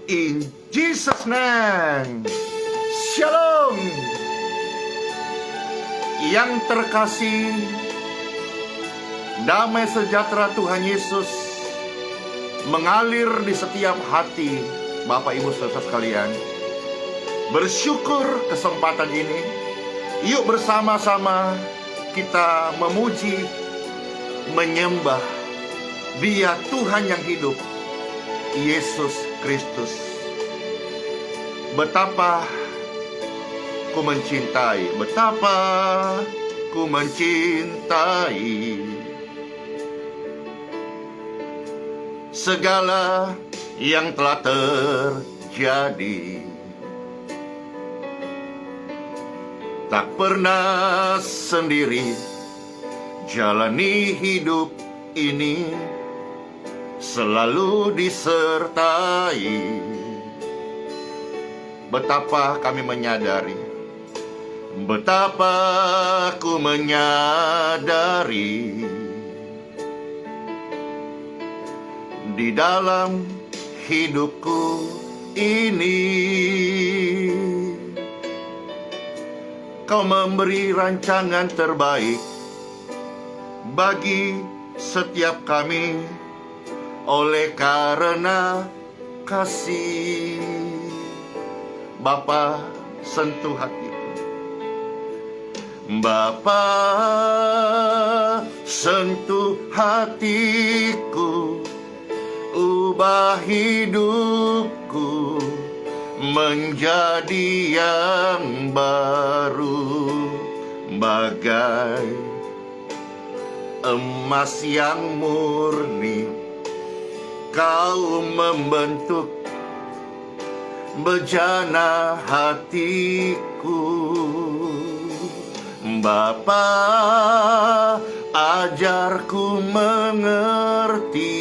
In Jesus' name. Shalom. Yang terkasih, damai sejahtera Tuhan Yesus mengalir di setiap hati Bapak Ibu saudara sekalian. Bersyukur kesempatan ini. Yuk bersama-sama kita memuji, menyembah Dia Tuhan yang hidup, Yesus Kristus. Betapa ku mencintai, betapa ku mencintai segala yang telah terjadi. Tak pernah sendiri jalani hidup ini, selalu disertai. Betapa kami menyadari, betapa ku menyadari, di dalam hidupku ini Kau memberi rancangan terbaik bagi setiap kami, oleh karena kasih. Bapa, sentuh hatiku. Bapa, sentuh hatiku, ubah hidupku menjadi yang baru, bagai emas yang murni. Kau membentuk bejana hatiku. Bapa, ajarku mengerti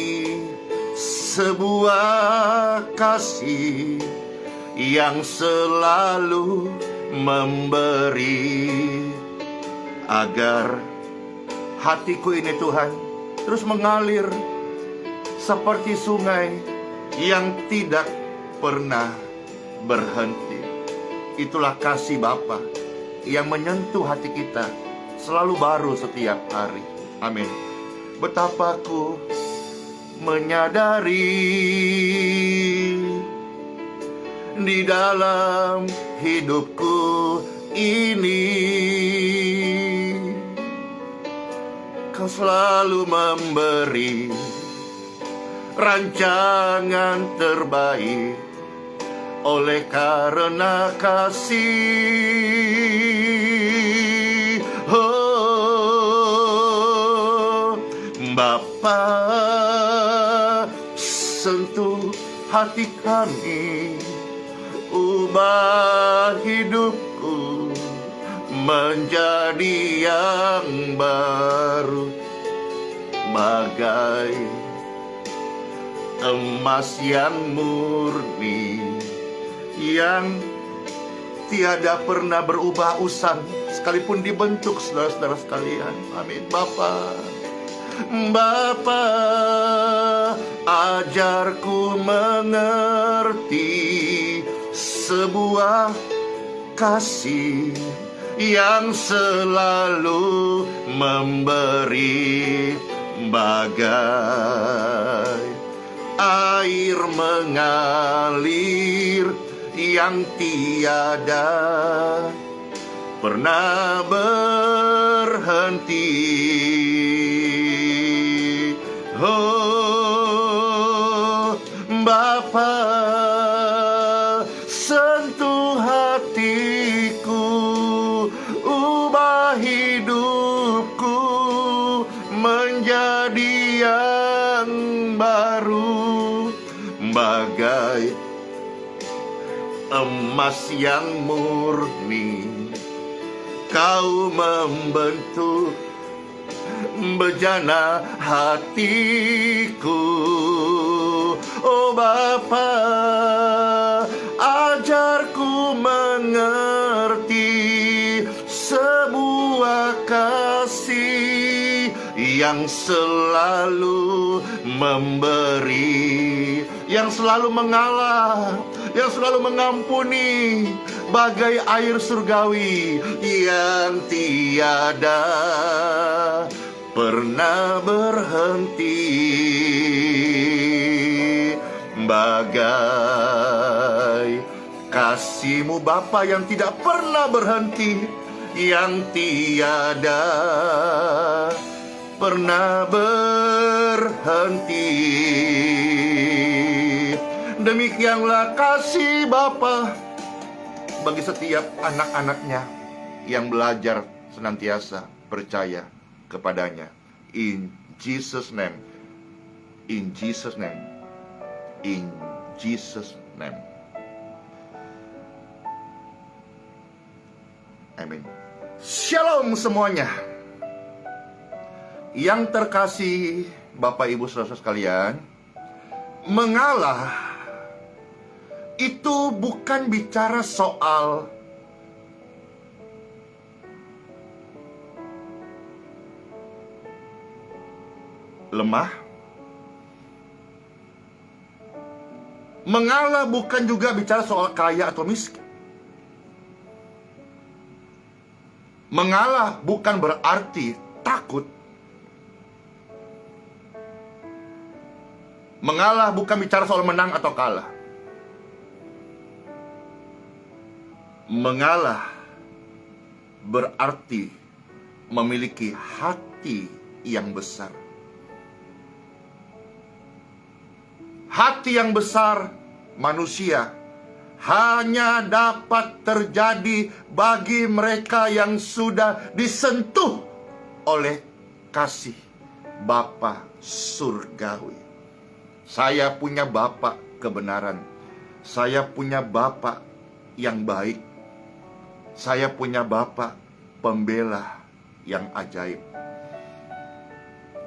sebuah kasih yang selalu memberi, agar hatiku ini Tuhan terus mengalir seperti sungai yang tidak pernah berhenti. Itulah kasih Bapa yang menyentuh hati kita, selalu baru setiap hari. Amin. Betapa ku menyadari di dalam hidupku ini Kau selalu memberi rancangan terbaik, oleh karena kasih. Oh, Bapa, sentuh hati kami, ubah hidupku menjadi yang baru, bagai emas yang murni, yang tiada pernah berubah usang sekalipun dibentuk, saudara-saudara sekalian. Amin. Bapa, Bapa, ajarku mengerti sebuah kasih yang selalu memberi, bagai air mengalir yang tiada pernah berhenti. Oh, Bapa, sentuh hatiku, ubah hidupku menjadi yang baru, bagai emas yang murni. Kau membentuk bejana hatiku. Oh Bapa, ajarku mengerti sebuah kasih yang selalu memberi, yang selalu mengalah, yang selalu mengampuni, bagai air surgawi yang tiada pernah berhenti, bagai kasih-Mu Bapa yang tidak pernah berhenti, yang tiada pernah berhenti. Demikianlah kasih Bapa bagi setiap anak-anaknya yang belajar senantiasa percaya kepadanya. In Jesus' name, in Jesus' name, in Jesus' name. Amin. Shalom semuanya. Yang terkasih Bapak Ibu Saudara sekalian, mengalah itu bukan bicara soal lemah. Mengalah bukan juga bicara soal kaya atau miskin. Mengalah bukan berarti takut. Mengalah bukan bicara soal menang atau kalah. Mengalah berarti memiliki hati yang besar. Hati yang besar manusia hanya dapat terjadi bagi mereka yang sudah disentuh oleh kasih Bapa surgawi. Saya punya Bapa kebenaran. Saya punya Bapa yang baik. Saya punya Bapa pembela yang ajaib.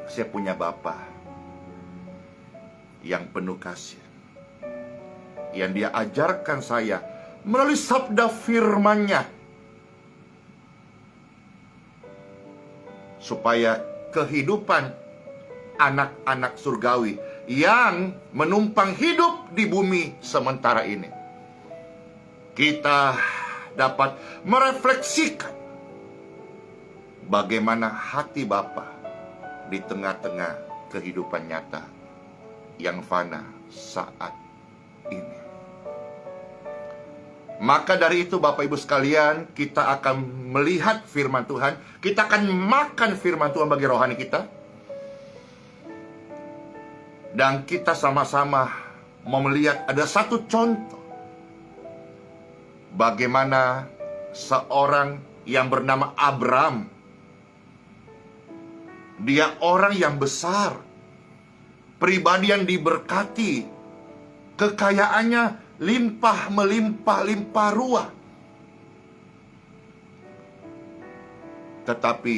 Saya punya Bapa yang penuh kasih, yang Dia ajarkan saya melalui sabda firman-Nya, supaya kehidupan anak-anak surgawi yang menumpang hidup di bumi sementara ini, kita dapat merefleksikan bagaimana hati Bapa di tengah-tengah kehidupan nyata yang fana saat ini. Maka dari itu Bapak Ibu sekalian, kita akan melihat firman Tuhan. Kita akan makan firman Tuhan bagi rohani kita. Dan kita sama-sama mau melihat ada satu contoh bagaimana seorang yang bernama Abram. Dia orang yang besar, pribadi yang diberkati, kekayaannya limpah melimpah ruah. Tetapi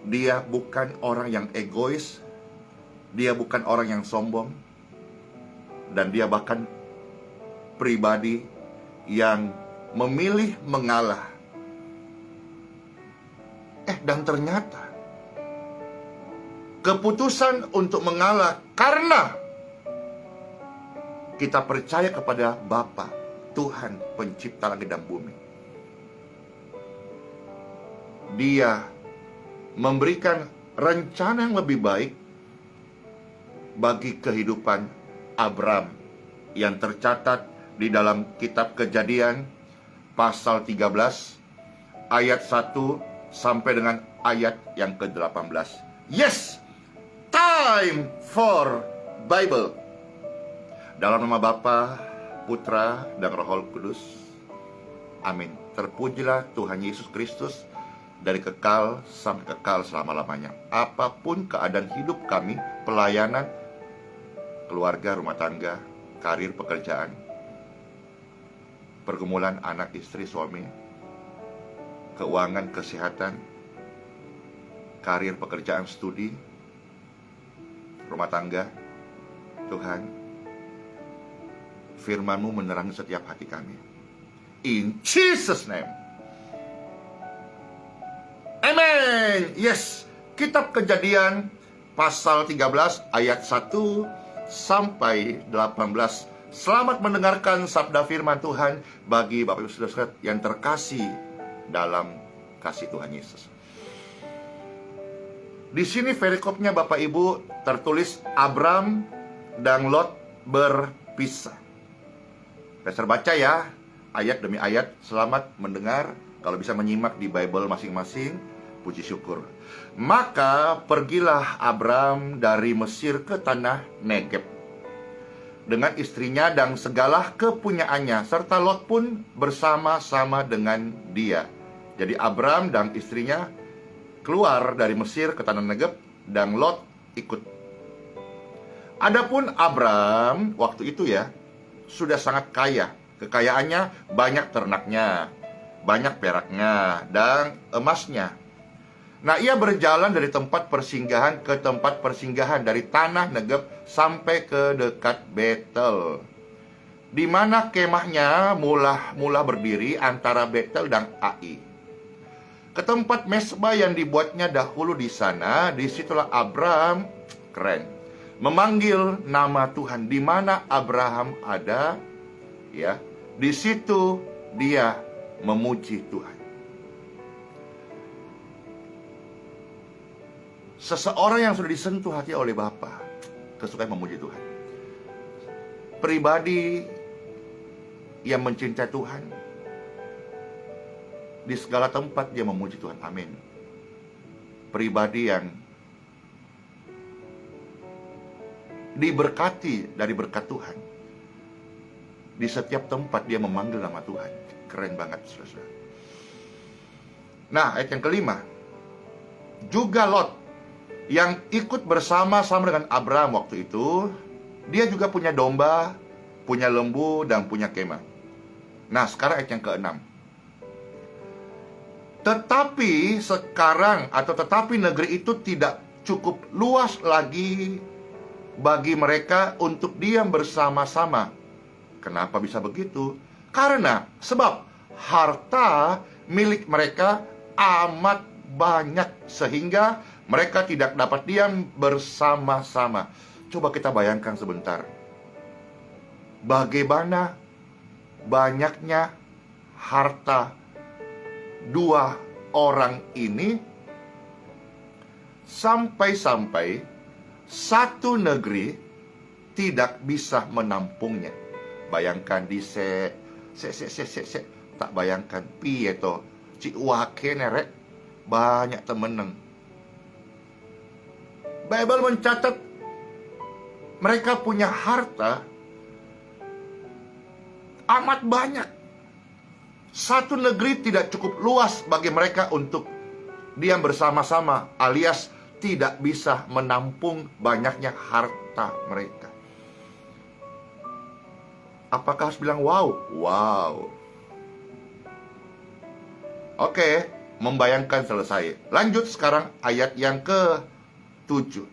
dia bukan orang yang egois, dia bukan orang yang sombong, dan dia bahkan pribadi yang memilih mengalah. Dan ternyata keputusan untuk mengalah karena kita percaya kepada Bapa, Tuhan pencipta langit dan bumi. Dia memberikan rencana yang lebih baik bagi kehidupan Abram yang tercatat di dalam kitab Kejadian pasal 13 ayat 1 sampai dengan ayat yang ke-18. Yes, time for Bible. Dalam nama Bapa, Putra, dan Roh Kudus. Amin. Terpujilah Tuhan Yesus Kristus dari kekal sampai kekal selama-lamanya. Apapun keadaan hidup kami, pelayanan, keluarga, rumah tangga, karir, pekerjaan, pergumulan anak, istri, suami, keuangan, kesehatan, karir, pekerjaan, studi, rumah tangga, Tuhan, firman-Mu menerangi setiap hati kami. In Jesus' name. Amen. Yes. Kitab Kejadian pasal 13 ayat 1 sampai 18. Selamat mendengarkan sabda firman Tuhan bagi Bapak Ibu Saudara yang terkasih dalam kasih Tuhan Yesus. Di sini perikopnya Bapak Ibu tertulis Abram dan Lot berpisah. Saya baca ya, ayat demi ayat. Selamat mendengar. Kalau bisa menyimak di Bible masing-masing, puji syukur. Maka pergilah Abram dari Mesir ke tanah Negeb dengan istrinya dan segala kepunyaannya, serta Lot pun bersama-sama dengan dia. Jadi Abram dan istrinya keluar dari Mesir ke tanah Negeb, dan Lot ikut. Adapun Abram waktu itu ya sudah sangat kaya. Kekayaannya banyak ternaknya, banyak peraknya dan emasnya. Nah, ia berjalan dari tempat persinggahan ke tempat persinggahan, dari tanah Negeb sampai ke dekat Betel, di mana kemahnya mula berdiri antara Betel dan Ai. Ke tempat mesbah yang dibuatnya dahulu di sana. Disitulah Abram, keren, memanggil nama Tuhan. Di mana Abraham ada, ya, di situ dia memuji Tuhan. Seseorang yang sudah disentuh hati oleh Bapa kesukaan memuji Tuhan. Pribadi yang mencintai Tuhan, di segala tempat dia memuji Tuhan. Amin. Pribadi yang diberkati dari berkat Tuhan, di setiap tempat dia memanggil nama Tuhan. Keren banget, saudara. Nah, ayat yang kelima, juga Lot yang ikut bersama-sama dengan Abram waktu itu, dia juga punya domba, punya lembu, dan punya kemah. Nah, sekarang ayat yang ke-6. Tetapi negeri itu tidak cukup luas lagi bagi mereka untuk diam bersama-sama. Kenapa bisa begitu? Sebab harta milik mereka amat banyak, sehingga mereka tidak dapat diam bersama-sama. Coba kita bayangkan sebentar, bagaimana banyaknya harta dua orang ini, sampai-sampai satu negeri tidak bisa menampungnya. Bayangkan tak bayangkan piye to ci wake nerek banyak temeneng. Bible mencatat mereka punya harta amat banyak. Satu negeri tidak cukup luas bagi mereka untuk diam bersama-sama, alias tidak bisa menampung banyaknya harta mereka. Apakah harus bilang wow? Wow. Oke, membayangkan selesai. Lanjut sekarang ayat yang ke-7.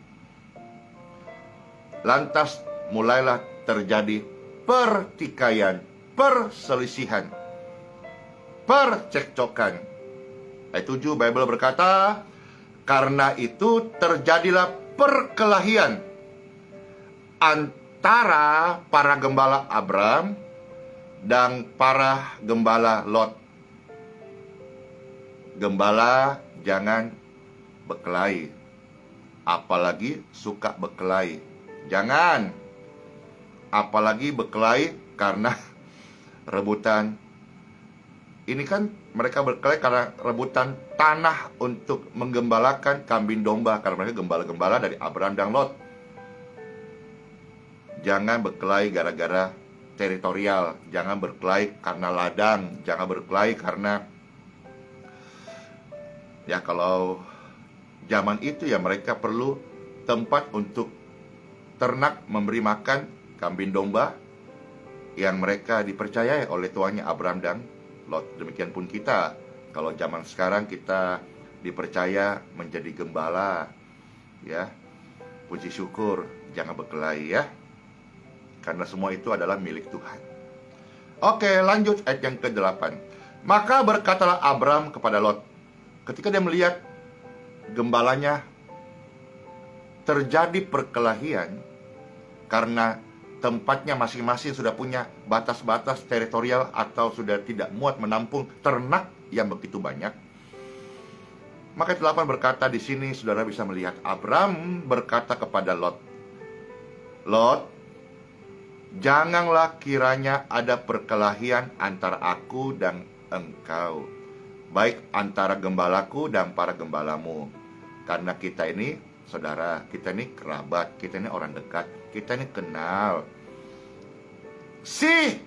Lantas mulailah terjadi pertikaian, perselisihan, percekcokan. Ayat 7 Bible berkata, karena itu terjadilah perkelahian antara para gembala Abram dan para gembala Lot. Gembala jangan berkelahi, apalagi suka berkelahi. Jangan, apalagi berkelahi karena rebutan. Ini kan mereka berkelahi karena rebutan tanah untuk menggembalakan kambing domba, karena mereka gembala-gembala dari Abram dan Lot. Jangan berkelahi gara-gara teritorial, jangan berkelahi karena ladang, jangan berkelahi karena, ya kalau zaman itu ya mereka perlu tempat untuk ternak memberi makan kambing domba yang mereka dipercayai oleh tuannya Abram dan Lot. Demikian pun kita, kalau zaman sekarang kita dipercaya menjadi gembala, ya puji syukur, jangan berkelahi ya, karena semua itu adalah milik Tuhan. Oke, lanjut ayat yang ke-8. Maka berkatalah Abram kepada Lot, ketika dia melihat gembalanya terjadi perkelahian, karena tempatnya masing-masing sudah punya batas-batas teritorial atau sudah tidak muat menampung ternak yang begitu banyak. Maka 8 berkata di sini, saudara bisa melihat Abram berkata kepada Lot, Lot, janganlah kiranya ada perkelahian antara aku dan engkau, baik antara gembalaku dan para gembalamu. Karena kita ini saudara, kita ini kerabat, kita ini orang dekat, kita ini kenal. See,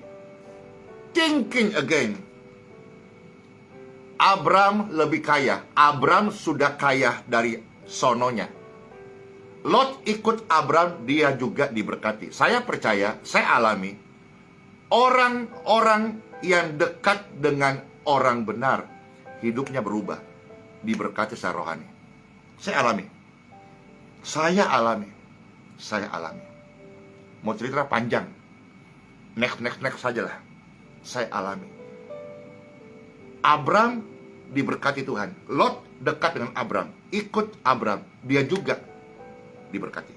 thinking again. Abram lebih kaya. Abram sudah kaya dari sononya. Lot ikut Abram, dia juga diberkati. Saya percaya, saya alami, orang-orang yang dekat dengan orang benar, hidupnya berubah, diberkati secara rohani. Saya alami. Saya alami. Mau cerita panjang, next saja lah. Saya alami. Abram diberkati Tuhan. Lot dekat dengan Abram, ikut Abram, dia juga diberkati.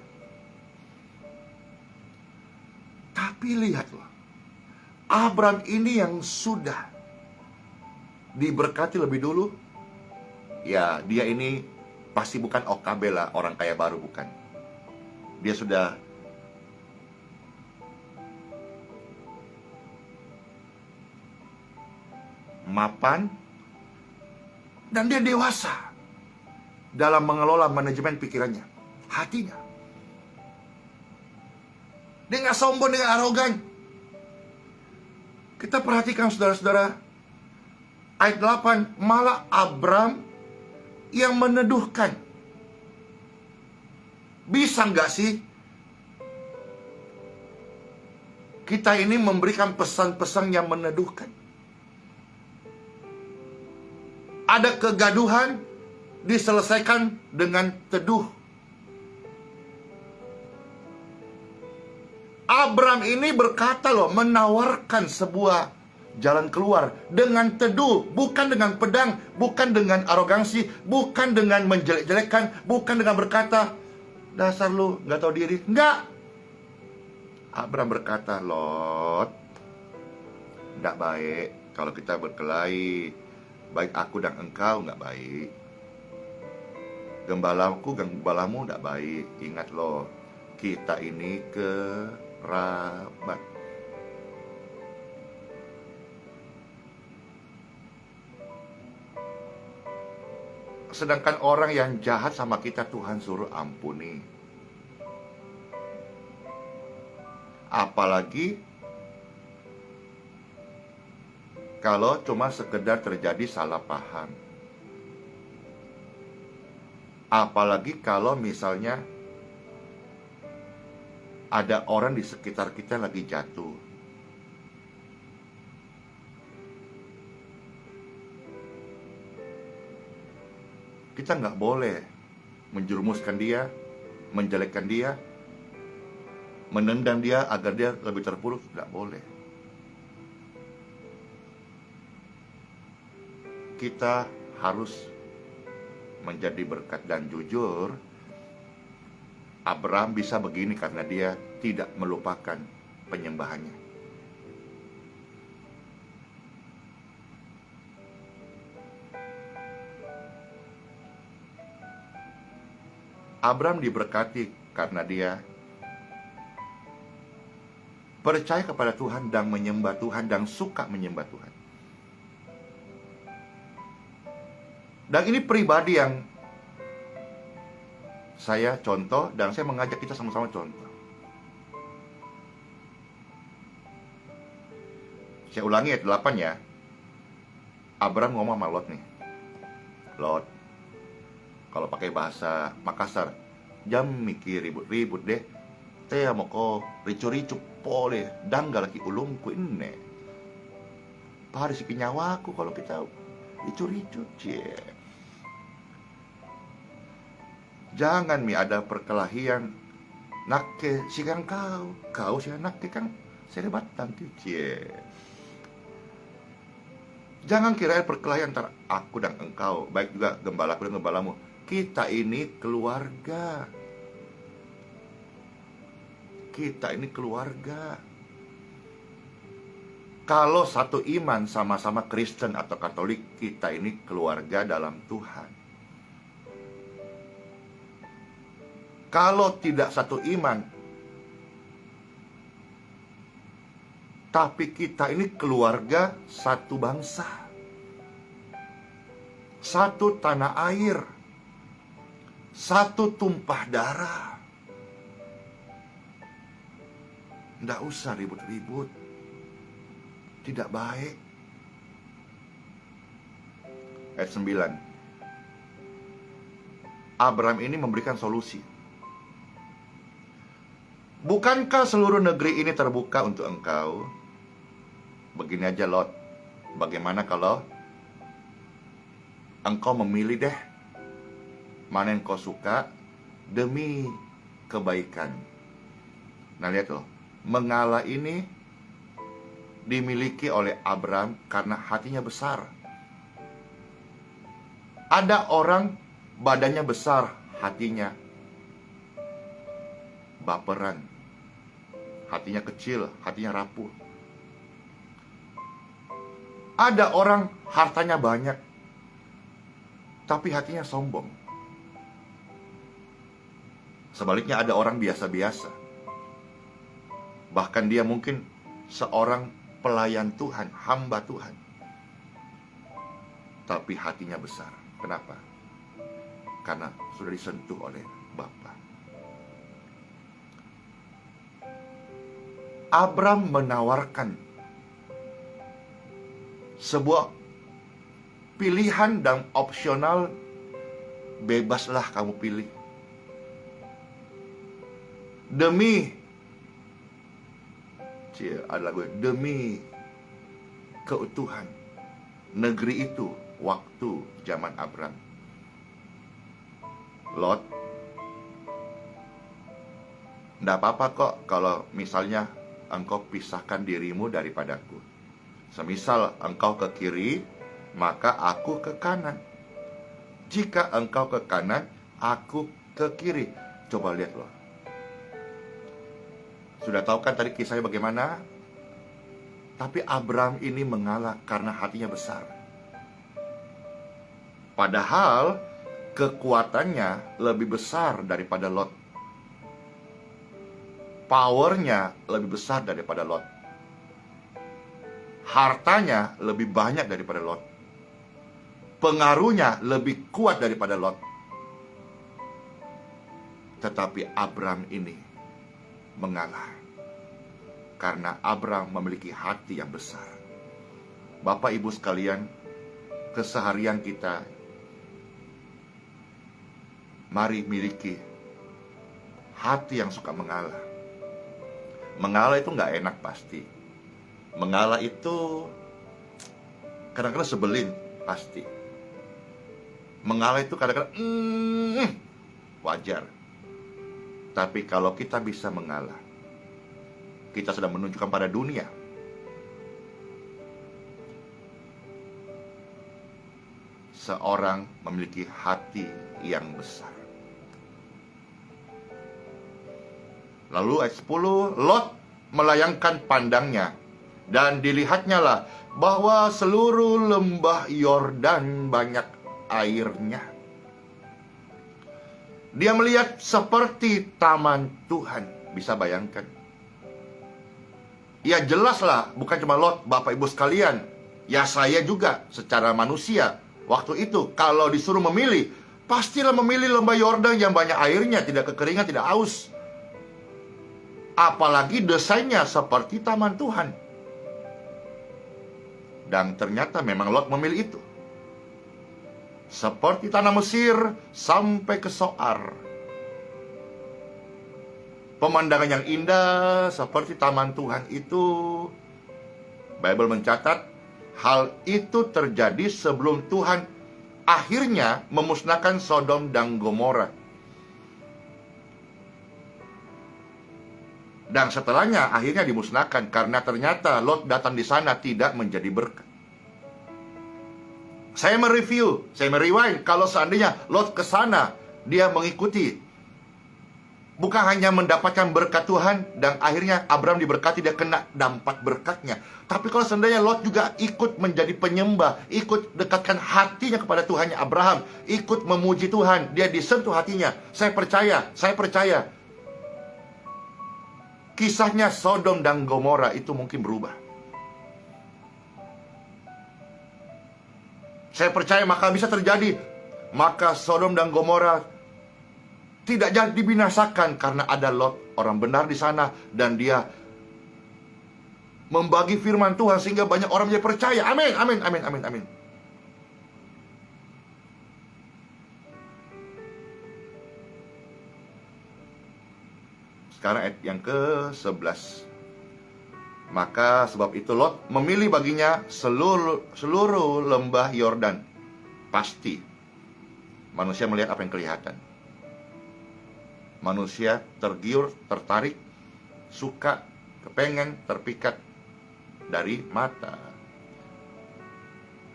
Tapi lihatlah, Abram ini yang sudah diberkati lebih dulu, ya dia ini pasti bukan OKB lah, orang kaya baru, bukan. Dia sudah mapan dan dia dewasa dalam mengelola manajemen pikirannya, hatinya. Dia nggak sombong dengan arogan. Kita perhatikan saudara-saudara, ayat 8, malah Abram yang meneduhkan. Bisa nggak sih kita ini memberikan pesan-pesan yang meneduhkan? Ada kegaduhan, diselesaikan dengan teduh. Abram ini berkata loh, menawarkan sebuah jalan keluar dengan teduh, bukan dengan pedang, bukan dengan arogansi, bukan dengan menjelek-jelekan, bukan dengan berkata, dasar lu gak tahu diri. Enggak. Abram berkata, Lot, gak baik kalau kita berkelahi. Baik aku dan engkau gak baik. Gembalaku dan gembalamu gak baik. Ingat loh, kita ini kerabat. Sedangkan orang yang jahat sama kita, Tuhan suruh ampuni. Apalagi kalau cuma sekedar terjadi salah paham. Apalagi kalau misalnya ada orang di sekitar kita lagi jatuh. Kita nggak boleh menjerumuskan dia, menjelekkan dia, menendang dia agar dia lebih terpuruk. Nggak boleh. Kita harus menjadi berkat dan jujur. Abram bisa begini karena dia tidak melupakan penyembahannya. Abram diberkati karena dia percaya kepada Tuhan dan menyembah Tuhan dan suka menyembah Tuhan. Dan ini pribadi yang saya contoh dan saya mengajak kita sama-sama contoh. Saya ulangi ayat 8 ya. Abram ngomong sama Lot nih. Lot, kalau pakai bahasa Makassar, jam mikir ribut-ribut deh. Teh mau ko ricu-ricu pole danggal lagi ulungku ini. Paris nyawaku kalau kita ricu-ricu, cie. Jangan ada perkelahian. Nakke sikan kau sikan nakke kan serebatan cie. Jangan kira perkelahian antara aku dan engkau, baik juga gembalaku dan gembalamu. Kita ini keluarga. kita ini keluarga. Kalau satu iman sama-sama Kristen atau Katolik, kita ini keluarga dalam Tuhan. Kalau tidak satu iman, tapi kita ini keluarga satu bangsa, satu tanah air, satu tumpah darah. Tidak usah ribut-ribut, tidak baik. Ayat 9, Abraham ini memberikan solusi. Bukankah seluruh negeri ini terbuka untuk engkau? Begini aja Lot, bagaimana kalau engkau memilih deh mana yang kau suka demi kebaikan. Nah lihat loh, mengalah ini dimiliki oleh Abraham karena hatinya besar. Ada orang badannya besar, hatinya baperan, hatinya kecil, hatinya rapuh. Ada orang hartanya banyak, tapi hatinya sombong. Sebaliknya ada orang biasa-biasa, bahkan dia mungkin seorang pelayan Tuhan, hamba Tuhan, tapi hatinya besar. Kenapa? Karena sudah disentuh oleh Bapa. Abraham menawarkan sebuah pilihan dan opsional, bebaslah kamu pilih. Ada lagu, demi keutuhan negeri itu waktu zaman Abraham. Lot, tidak apa-apa kok kalau misalnya engkau pisahkan dirimu daripadaku. Semisal engkau ke kiri, maka aku ke kanan. Jika engkau ke kanan, aku ke kiri. Coba lihat loh. Sudah tahu kan tadi kisahnya bagaimana? Tapi Abraham ini mengalah karena hatinya besar. Padahal kekuatannya lebih besar daripada Lot. Powernya lebih besar daripada Lot. Hartanya lebih banyak daripada Lot. Pengaruhnya lebih kuat daripada Lot. Tetapi Abraham ini mengalah karena Abraham memiliki hati yang besar. Bapak Ibu sekalian, keseharian kita, mari miliki hati yang suka mengalah. Mengalah itu gak enak pasti. Mengalah itu kadang-kadang sebelin pasti. Mengalah itu kadang-kadang wajar. Tapi kalau kita bisa mengalah, kita sudah menunjukkan pada dunia seorang memiliki hati yang besar. Lalu ayat 10, Lot melayangkan pandangnya, dan dilihatnya lah bahwa seluruh lembah Yordan banyak airnya. Dia melihat seperti taman Tuhan. Bisa bayangkan? Ya jelaslah, bukan cuma Lot, Bapak Ibu sekalian, ya saya juga secara manusia. Waktu itu kalau disuruh memilih, pastilah memilih lembah Yordan yang banyak airnya, tidak kekeringan, tidak haus. Apalagi desainnya seperti taman Tuhan. Dan ternyata memang Lot memilih itu. Seperti tanah Mesir sampai ke Soar. Pemandangan yang indah seperti taman Tuhan itu. Bible mencatat hal itu terjadi sebelum Tuhan akhirnya memusnahkan Sodom dan Gomora. Dan setelahnya akhirnya dimusnahkan karena ternyata Lot datang di sana tidak menjadi berkat. Saya mereview, saya merewind, kalau seandainya Lot ke sana, dia mengikuti Bukan hanya mendapatkan berkat Tuhan dan akhirnya Abraham diberkati, dia kena dampak berkatnya. Tapi kalau seandainya Lot juga ikut menjadi penyembah, ikut dekatkan hatinya kepada Tuhannya Abraham, ikut memuji Tuhan, dia disentuh hatinya. Saya percaya. Kisahnya Sodom dan Gomora itu mungkin berubah. Saya percaya maka bisa terjadi. Maka Sodom dan Gomora tidak jadi dibinasakan karena ada Lot, orang benar di sana, dan dia membagi firman Tuhan sehingga banyak orang menjadi percaya. Amin, amin, amin, amin, amin. Sekarang ayat yang ke-11. Maka sebab itu Lot memilih baginya seluruh lembah Yordan. Pasti manusia melihat apa yang kelihatan. Manusia tergiur, tertarik, suka, kepengen, terpikat dari mata.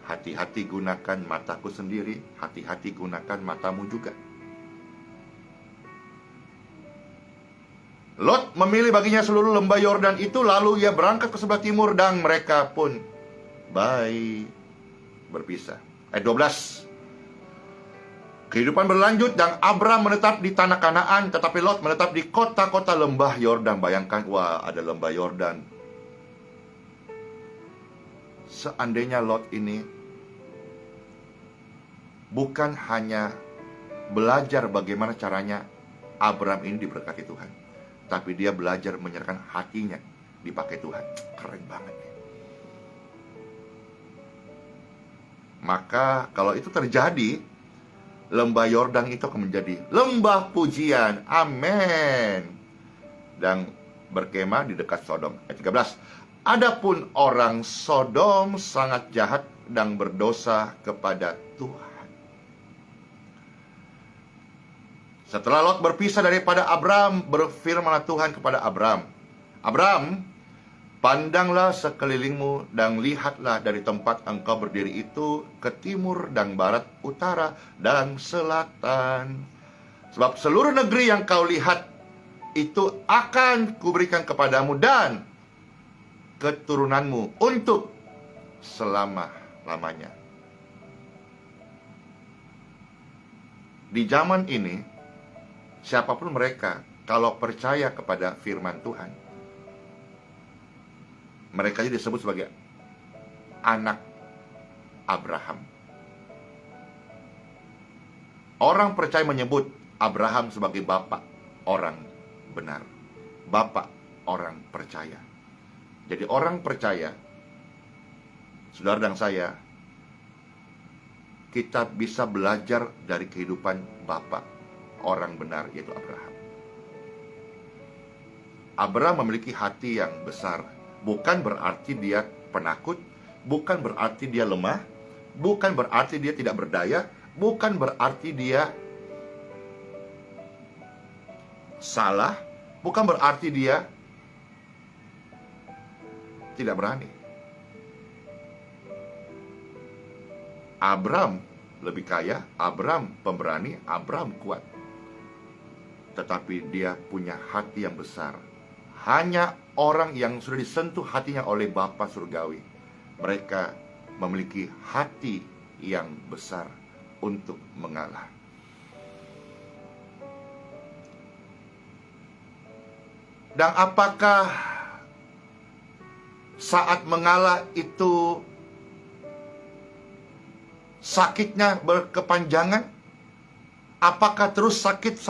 Hati-hati gunakan mataku sendiri, hati-hati gunakan matamu juga. Lot memilih baginya seluruh lembah Yordan itu, lalu ia berangkat ke sebelah timur dan mereka pun berpisah. Ayat 12. Kehidupan berlanjut dan Abram menetap di tanah Kanaan, tetapi Lot menetap di kota-kota lembah Yordan. Bayangkan, wah, ada lembah Yordan. Seandainya Lot ini bukan hanya belajar bagaimana caranya Abram ini diberkati Tuhan, tapi dia belajar menyerahkan hatinya dipakai Tuhan. Keren banget. Maka kalau itu terjadi, lembah Yordan itu akan menjadi lembah pujian. Amin. Dan berkemah di dekat Sodom. Ayat 13. Adapun orang Sodom sangat jahat dan berdosa kepada Tuhan. Setelah Lot berpisah daripada Abram, berfirmanlah Tuhan kepada Abram, Abram, pandanglah sekelilingmu dan lihatlah dari tempat engkau berdiri itu ke timur dan barat, utara dan selatan. Sebab seluruh negeri yang kau lihat itu akan kuberikan kepadamu dan keturunanmu untuk selama-lamanya. Di zaman ini, siapapun mereka, kalau percaya kepada firman Tuhan, mereka disebut sebagai anak Abraham. Orang percaya menyebut Abraham sebagai bapak orang benar, bapak orang percaya. Jadi orang percaya, saudara dan saya, kita bisa belajar dari kehidupan bapak orang benar, yaitu Abraham. Abraham memiliki hati yang besar. Bukan berarti dia penakut, bukan berarti dia lemah, bukan berarti dia tidak berdaya, bukan berarti dia salah, bukan berarti dia tidak berani. Abram lebih kaya, Abram pemberani, Abram kuat. Tetapi dia punya hati yang besar. Hanya orang yang sudah disentuh hatinya oleh Bapa Surgawi, mereka memiliki hati yang besar untuk mengalah. Dan apakah saat mengalah itu sakitnya berkepanjangan? Apakah terus sakit?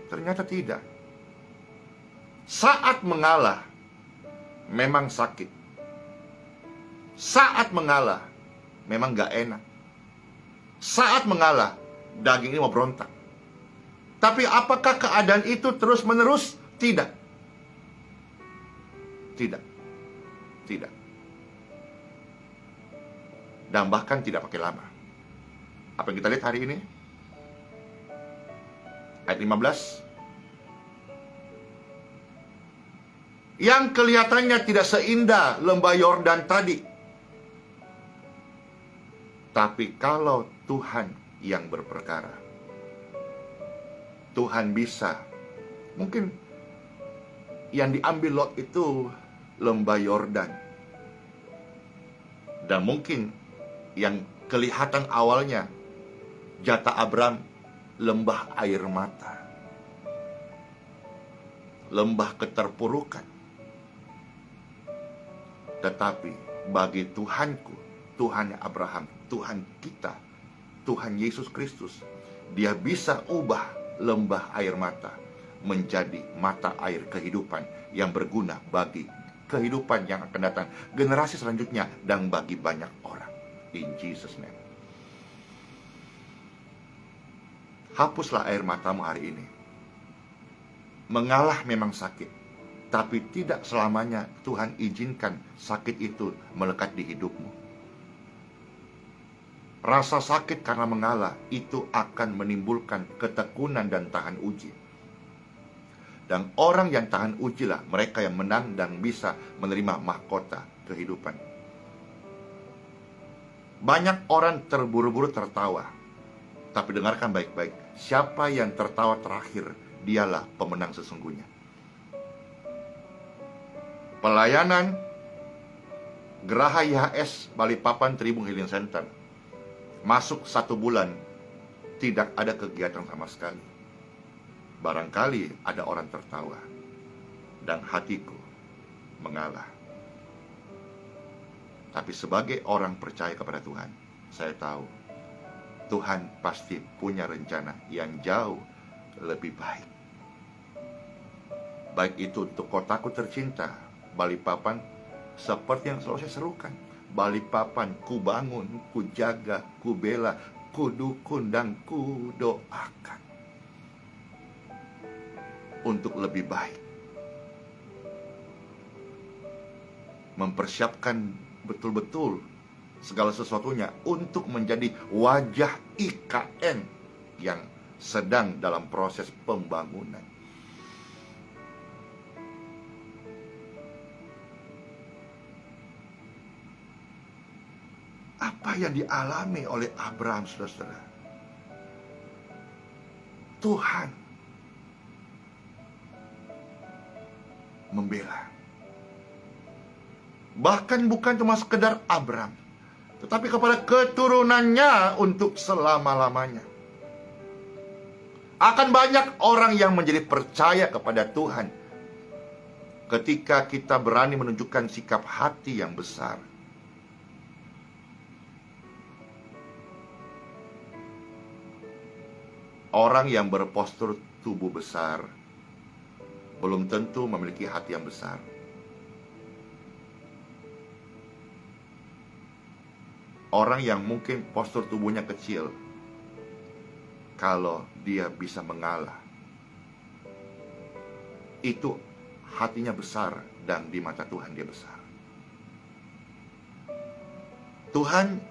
Ternyata tidak. Saat mengalah memang sakit. Saat mengalah memang gak enak. Saat mengalah daging ini mau berontak. Tapi apakah keadaan itu terus menerus? Tidak. Dan bahkan tidak pakai lama. Apa yang kita lihat hari ini? Ayat 15. Yang kelihatannya tidak seindah lembah Yordan tadi. Tapi kalau Tuhan yang berperkara, Tuhan bisa. Mungkin yang diambil Lot itu lembah Yordan. Dan mungkin yang kelihatan awalnya jatah Abram lembah air mata, lembah keterpurukan. Tetapi bagi Tuhanku, Tuhan Abraham, Tuhan kita, Tuhan Yesus Kristus, Dia bisa ubah lembah air mata menjadi mata air kehidupan yang berguna bagi kehidupan yang akan datang, generasi selanjutnya, dan bagi banyak orang. In Jesus name. Hapuslah air matamu hari ini. Mengalah memang sakit, tapi tidak selamanya Tuhan izinkan sakit itu melekat di hidupmu. Rasa sakit karena mengalah itu akan menimbulkan ketekunan dan tahan uji. Dan orang yang tahan ujilah mereka yang menang dan bisa menerima mahkota kehidupan. Banyak orang terburu-buru tertawa, tapi dengarkan baik-baik, siapa yang tertawa terakhir, dialah pemenang sesungguhnya. Pelayanan Geraha IHS Balikpapan Tribun Healing Center masuk 1 bulan, tidak ada kegiatan sama sekali. Barangkali ada orang tertawa, dan hatiku mengalah. Tapi sebagai orang percaya kepada Tuhan, saya tahu Tuhan pasti punya rencana yang jauh lebih baik. Baik itu untuk kotaku tercinta, Balikpapan, seperti yang selalu saya serukan. Balikpapan, ku bangun, ku jaga, ku bela, ku dukun, dan ku doakan untuk lebih baik, mempersiapkan betul-betul segala sesuatunya untuk menjadi wajah IKN yang sedang dalam proses pembangunan. Apa yang dialami oleh Abraham, saudara-saudara? Tuhan membela. Bahkan bukan cuma sekedar Abraham, tetapi kepada keturunannya untuk selama-lamanya. Akan banyak orang yang menjadi percaya kepada Tuhan ketika kita berani menunjukkan sikap hati yang besar. Orang yang berpostur tubuh besar belum tentu memiliki hati yang besar. Orang yang mungkin postur tubuhnya kecil, kalau dia bisa mengalah, itu hatinya besar, dan di mata Tuhan dia besar. Tuhan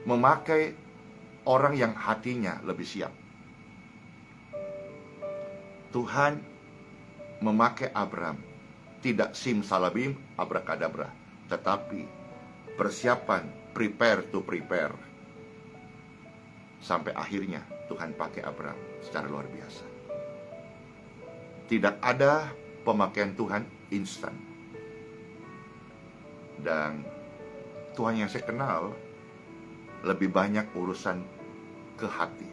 memakai orang yang hatinya lebih siap. Tuhan memakai Abraham, tidak simsalabim abrakadabra, tetapi persiapan, prepare to prepare. Sampai akhirnya Tuhan pakai Abraham secara luar biasa. Tidak ada pemakaian Tuhan instan. Dan Tuhan yang saya kenal lebih banyak urusan ke hati.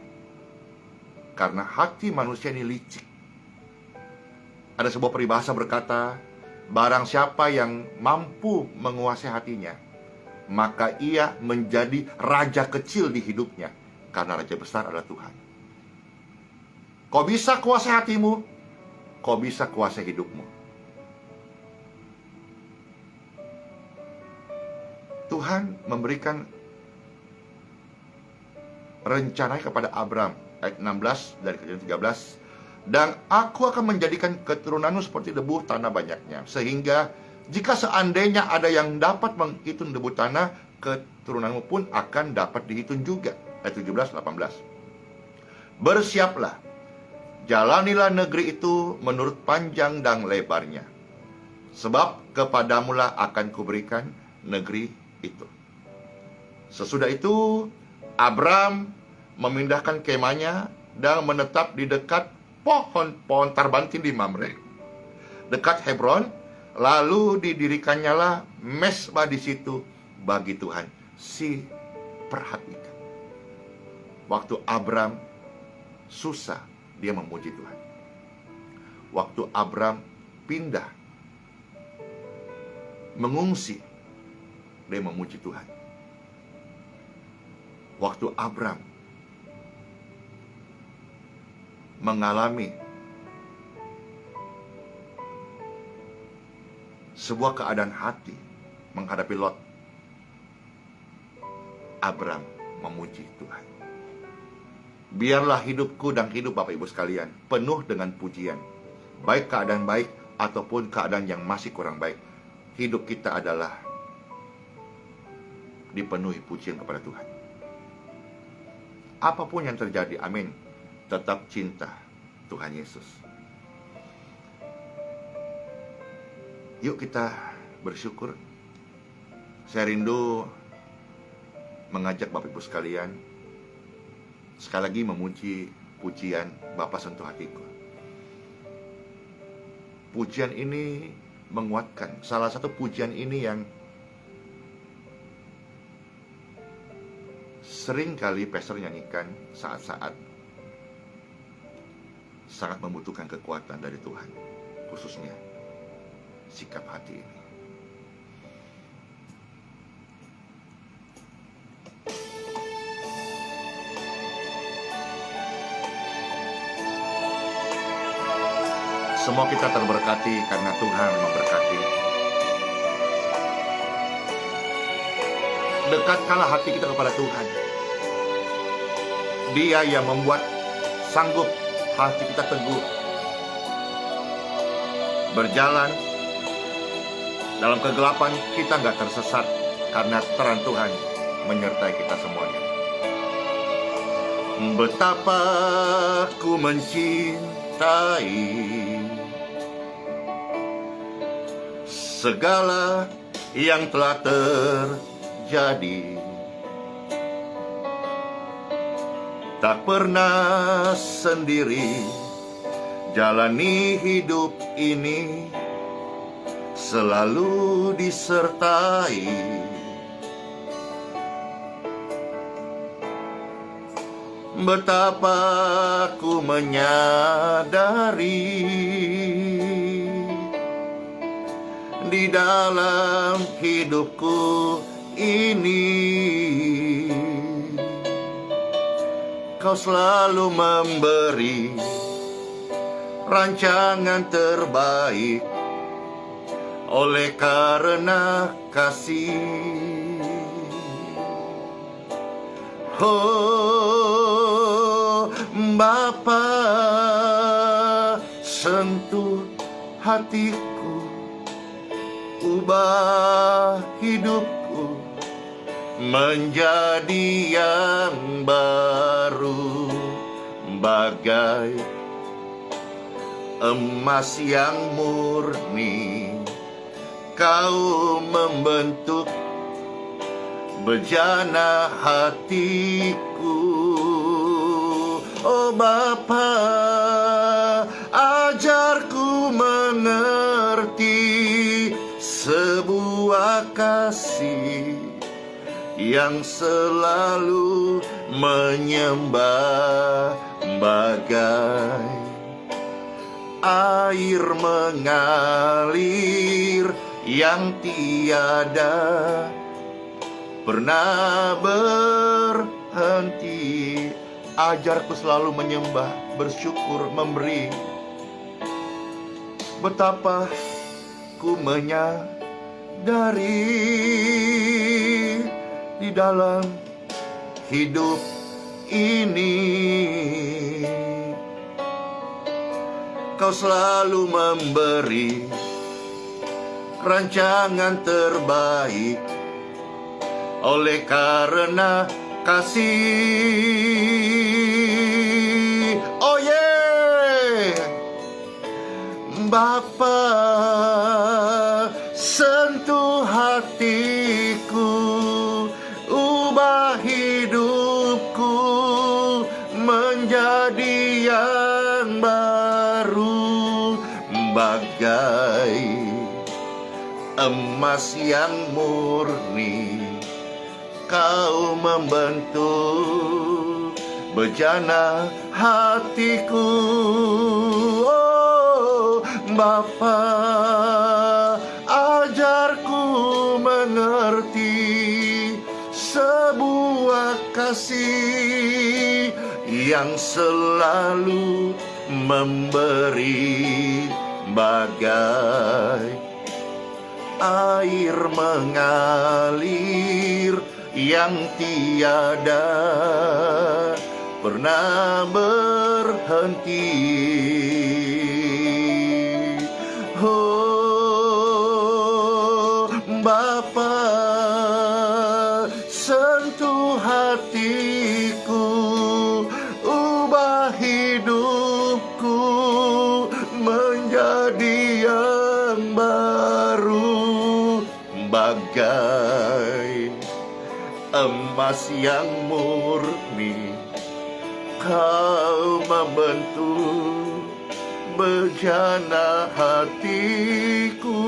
Karena hati manusia ini licik. Ada sebuah peribahasa berkata, barang siapa yang mampu menguasai hatinya, maka ia menjadi raja kecil di hidupnya, karena raja besar adalah Tuhan. Kau bisa kuasai hatimu, kau bisa kuasai hidupmu. Tuhan memberikan rencana kepada Abraham, ayat 16 dari Kejadian 13. Dan aku akan menjadikan keturunanmu seperti debu tanah banyaknya, sehingga jika seandainya ada yang dapat menghitung debu tanah, keturunanmu pun akan dapat dihitung juga. Ayat 17-18. Bersiaplah, jalanilah negeri itu menurut panjang dan lebarnya, sebab kepadamulah akan kuberikan negeri itu. Sesudah itu Abram memindahkan kemahnya dan menetap di dekat pohon tarbantin di Mamre, dekat Hebron. Lalu didirikannya lah mesbah di situ bagi Tuhan. Perhatikan, waktu Abram susah, dia memuji Tuhan. Waktu Abram pindah, mengungsi, dia memuji Tuhan. Waktu Abram mengalami sebuah keadaan hati menghadapi Lot, Abram memuji Tuhan. Biarlah hidupku dan hidup Bapak Ibu sekalian penuh dengan pujian, baik keadaan baik ataupun keadaan yang masih kurang baik. Hidup kita adalah dipenuhi pujian kepada Tuhan. Apapun yang terjadi, amin, tetap cinta Tuhan Yesus. Yuk kita bersyukur. Saya rindu mengajak Bapak Ibu sekalian sekali lagi memuji pujian Bapa Sentuh Hatiku. Pujian ini menguatkan. Salah satu pujian ini yang sering kali pastor nyanyikan saat-saat sangat membutuhkan kekuatan dari Tuhan, khususnya sikap hati ini. Semua kita terberkati karena Tuhan memberkati. Dekatkanlah hati kita kepada Tuhan. Dia yang membuat sanggup hati kita teguh berjalan dalam kegelapan. Kita gak tersesat karena terang Tuhan menyertai kita semuanya. Betapa ku mencintai segala yang telah terjadi. Tak pernah sendiri jalani hidup ini, selalu disertai. Betapa ku menyadari di dalam hidupku ini Kau selalu memberi rancangan terbaik oleh karena kasih. Oh Bapa, sentuh hatiku, ubah hidupku menjadi yang baru, bagai emas yang murni. Kau membentuk bejana hatiku. Oh Bapa, ajarku mengerti sebuah kasih yang selalu menyembah, bagai air mengalir yang tiada pernah berhenti. Ajarku selalu menyembah, bersyukur, memberi. Betapa ku menyadari di dalam hidup ini Kau selalu memberi rancangan terbaik oleh karena kasih. Oh yeah, Bapa, sentuh hatiku, ubah hidupku menjadi yang baru, bagai emas yang murni. Kau membentuk bejana hatiku. Oh Bapa, ajarku mengerti sebuah kasih yang selalu memberi, bagai air mengalir yang tiada pernah berhenti. Oh Bapa, sentuh hatiku, ubah hidupku menjadi yang baru, bagai emas yang murni. Kau membentuk bejana hatiku.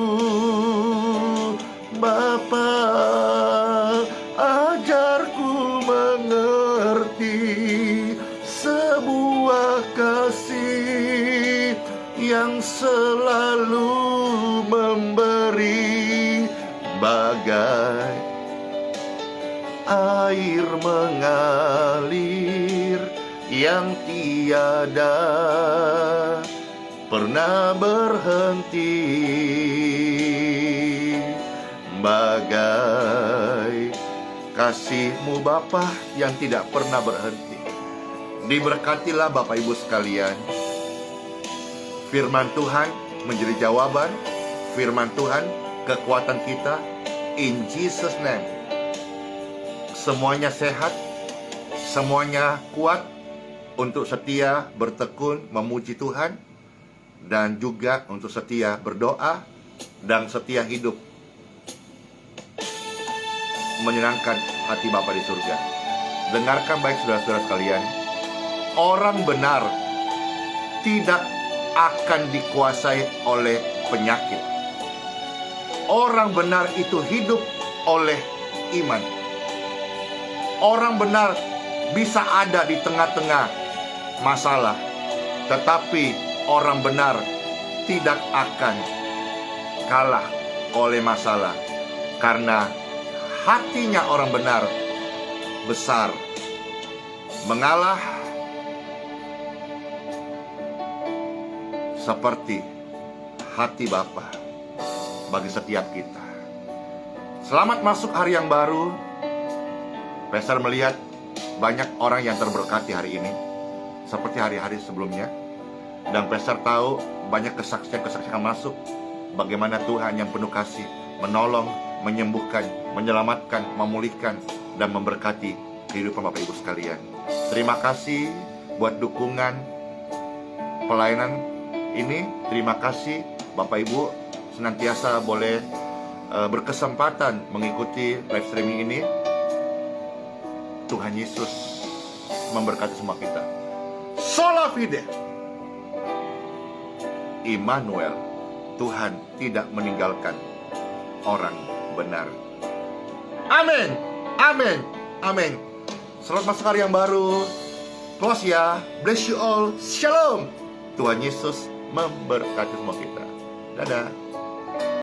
Bapa, ajarku mengerti sebuah kasih yang selalu memberi, bagai air mengalir yang tiada pernah berhenti, bagai kasih-Mu Bapa yang tidak pernah berhenti. Diberkatilah Bapak Ibu sekalian. Firman Tuhan menjadi jawaban, firman Tuhan kekuatan kita. In Jesus' name. Semuanya sehat, semuanya kuat untuk setia bertekun memuji Tuhan, dan juga untuk setia berdoa dan setia hidup menyenangkan hati Bapa di surga. Dengarkan baik saudara-saudara sekalian, orang benar tidak akan dikuasai oleh penyakit. Orang benar itu hidup oleh iman. Orang benar bisa ada di tengah-tengah masalah, tetapi orang benar tidak akan kalah oleh masalah, karena hatinya orang benar besar. Mengalah seperti hati Bapa bagi setiap kita. Selamat masuk hari yang baru. Pastor melihat banyak orang yang terberkati hari ini seperti hari-hari sebelumnya. Dan Pastor tahu banyak kesaksian-kesaksian masuk, bagaimana Tuhan yang penuh kasih menolong, menyembuhkan, menyelamatkan, memulihkan, dan memberkati kehidupan Bapak Ibu sekalian. Terima kasih buat dukungan pelayanan ini. Terima kasih Bapak Ibu senantiasa boleh berkesempatan mengikuti live streaming ini. Tuhan Yesus memberkati semua kita. Sola fide. Immanuel, Tuhan tidak meninggalkan orang benar. Amin. Amin. Amin. Selamat masuk hari yang baru. Close ya. Bless you all. Shalom. Tuhan Yesus memberkati semua kita. Dadah.